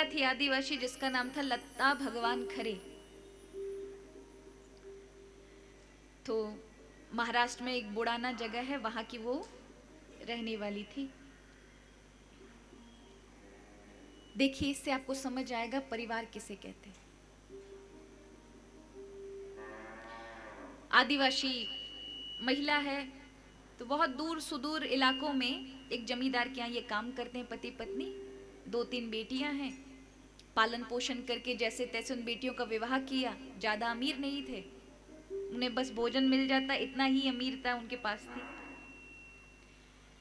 महिला थी आदिवासी, जिसका नाम था लता भगवान खरे। तो महाराष्ट्र में एक बुड़ाना जगह है, वहां की वो रहने वाली थी। देखिए, इससे आपको समझ आएगा परिवार किसे कहते हैं। आदिवासी महिला है, तो बहुत दूर सुदूर इलाकों में एक जमींदार के यहाँ ये काम करते हैं पति पत्नी। 2-3 बेटियां हैं, पालन पोषण करके जैसे तैसे उन बेटियों का विवाह किया। ज्यादा अमीर नहीं थे, उन्हें बस भोजन मिल जाता, इतना ही अमीरता उनके पास थी।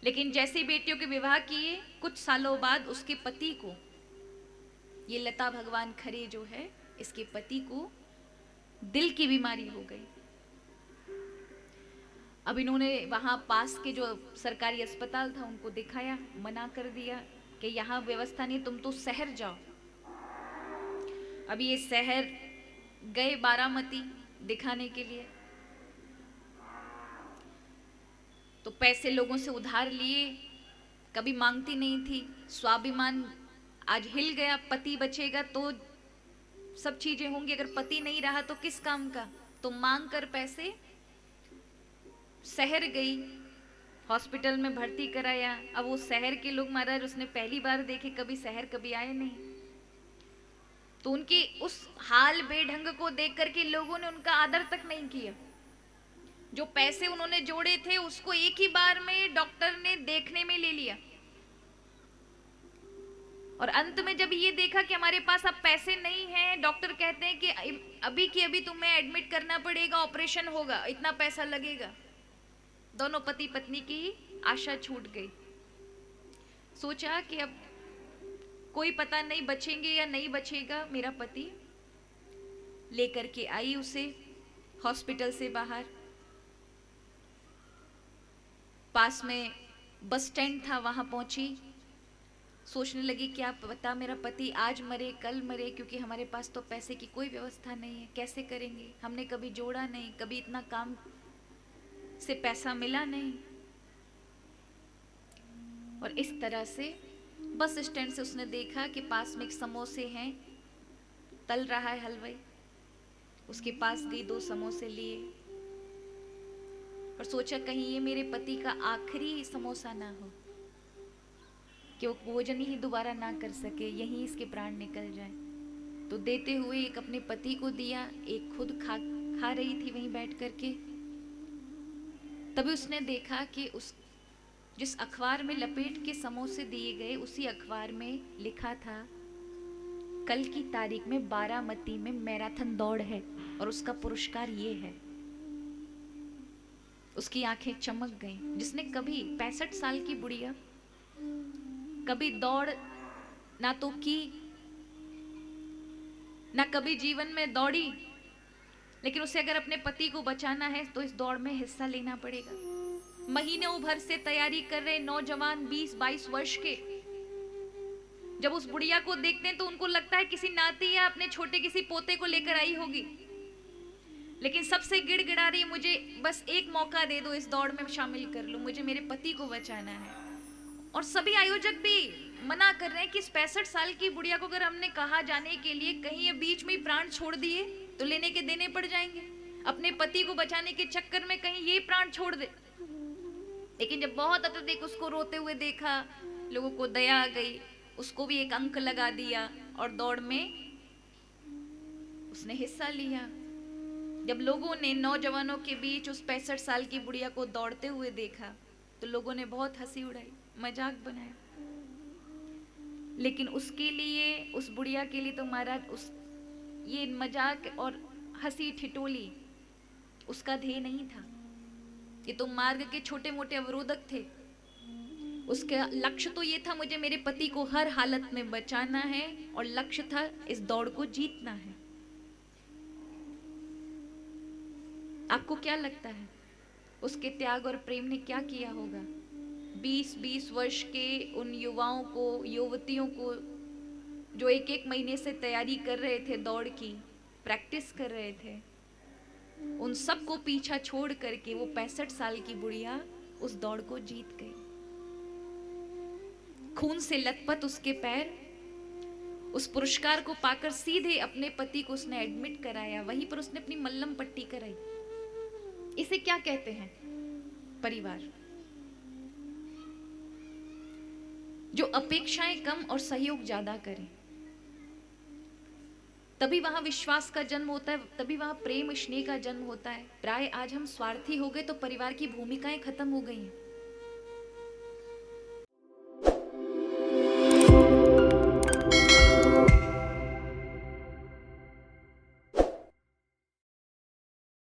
लेकिन जैसे ही बेटियों के विवाह किए, कुछ सालों बाद उसके पति को, ये लता भगवान खरे जो है, इसके पति को दिल की बीमारी हो गई। अब इन्होंने वहां पास के जो सरकारी अस्पताल था उनको दिखाया, मना कर दिया कि यहाँ व्यवस्था नहीं, तुम तो शहर जाओ। अब ये शहर गए बारामती दिखाने के लिए, तो पैसे लोगों से उधार लिए, कभी मांगती नहीं थी। स्वाभिमान आज हिल गया, पति बचेगा तो सब चीजें होंगी, अगर पति नहीं रहा तो किस काम का। तो मांग कर पैसे शहर गई, हॉस्पिटल में भर्ती कराया। अब वो शहर के लोग, महाराज उसने पहली बार देखे, कभी शहर कभी आए नहीं, तो उनके उस हाल बेढंग को देख करके लोगों ने उनका आदर तक नहीं किया। जो पैसे उन्होंने जोड़े थे उसको एक ही बार में डॉक्टर ने देखने में ले लिया, और अंत में जब ये देखा कि हमारे पास अब पैसे नहीं हैं, डॉक्टर कहते हैं कि अभी की अभी तुम्हें एडमिट करना पड़ेगा, ऑपरेशन होगा, इतना पैसा लगेगा। दोनों पति पत्नी की आशा छूट गई। सोचा कि अब कोई पता नहीं बचेंगे या नहीं बचेगा। मेरा पति लेकर के आई उसे हॉस्पिटल से बाहर, पास में बस स्टैंड था, वहां पहुंची। सोचने लगी क्या पता मेरा पति आज मरे कल मरे, क्योंकि हमारे पास तो पैसे की कोई व्यवस्था नहीं है, कैसे करेंगे, हमने कभी जोड़ा नहीं, कभी इतना काम से पैसा मिला नहीं। और इस तरह से बस स्टैंड से उसने देखा कि पास में एक समोसे हैं, तल रहा है हलवाई, उसके पास गई, 2 समोसे लिए और सोचा कहीं ये मेरे पति का आखिरी समोसा ना हो, कि वो भोजन ही दोबारा ना कर सके, यहीं इसके प्राण निकल जाए। तो देते हुए एक अपने पति को दिया, एक खुद खा रही थी वहीं बैठ करके। तभी उसने देखा कि उस जिस अखबार में लपेट के समोसे दिए गए, उसी अखबार में लिखा था कल की तारीख में बारामती में मैराथन दौड़ है और उसका पुरस्कार ये है। उसकी आंखें चमक गईं। जिसने कभी 65 साल की बुढ़िया कभी दौड़ ना तो की, ना कभी जीवन में दौड़ी, लेकिन उसे अगर अपने पति को बचाना है तो इस दौड़ में हिस्सा लेना पड़ेगा। महीनों भर से तैयारी कर रहे नौजवान 20-22 वर्ष के जब उस बुढ़िया को देखते हैं तो उनको लगता है किसी नाती या अपने छोटे किसी पोते को लेकर आई होगी, लेकिन सबसे गिड़गिड़ा रही, मुझे बस एक मौका दे दो, इस दौड़ में शामिल कर लो, मुझे मेरे पति को बचाना है। और सभी आयोजक भी मना कर रहे हैं कि इस 65 साल की बुढ़िया को अगर हमने कहा जाने के लिए, कहीं ये बीच में प्राण छोड़ दिए तो लेने के देने पड़ जाएंगे, अपने पति को बचाने के चक्कर में कहीं ये प्राण छोड़ दे। लेकिन जब बहुत अत्यधिक उसको रोते हुए देखा, लोगों को दया आ गई, उसको भी एक अंक लगा दिया और दौड़ में उसने हिस्सा लिया। जब लोगों ने नौजवानों के बीच उस 65 साल की बुढ़िया को दौड़ते हुए देखा तो लोगों ने बहुत हंसी उड़ाई, मजाक बनाया, लेकिन उसके लिए, उस बुढ़िया के लिए तो महाराज उस ये मजाक और हंसी ठिठोली उसका ध्येय नहीं था। ये तो मार्ग के छोटे मोटे अवरोधक थे। उसका लक्ष्य तो ये था, मुझे मेरे पति को हर हालत में बचाना है, और लक्ष्य था इस दौड़ को जीतना है। आपको क्या लगता है उसके त्याग और प्रेम ने क्या किया होगा? 20-20 वर्ष के उन युवाओं को, युवतियों को जो 1-1 महीने से तैयारी कर रहे थे, दौड़ की प्रैक्टिस कर रहे थे, उन सबको पीछा छोड़ करके वो 65 साल की बुढ़िया उस दौड़ को जीत गई। खून से लथपथ उसके पैर, उस पुरस्कार को पाकर सीधे अपने पति को उसने एडमिट कराया, वहीं पर उसने अपनी मल्लम पट्टी कराई। इसे क्या कहते हैं? परिवार। जो अपेक्षाएं कम और सहयोग ज्यादा करें, तभी वहां विश्वास का जन्म होता है, तभी वहां प्रेम स्नेह का जन्म होता है। प्राय आज हम स्वार्थी हो गए तो परिवार की भूमिकाएं खत्म हो गई हैं।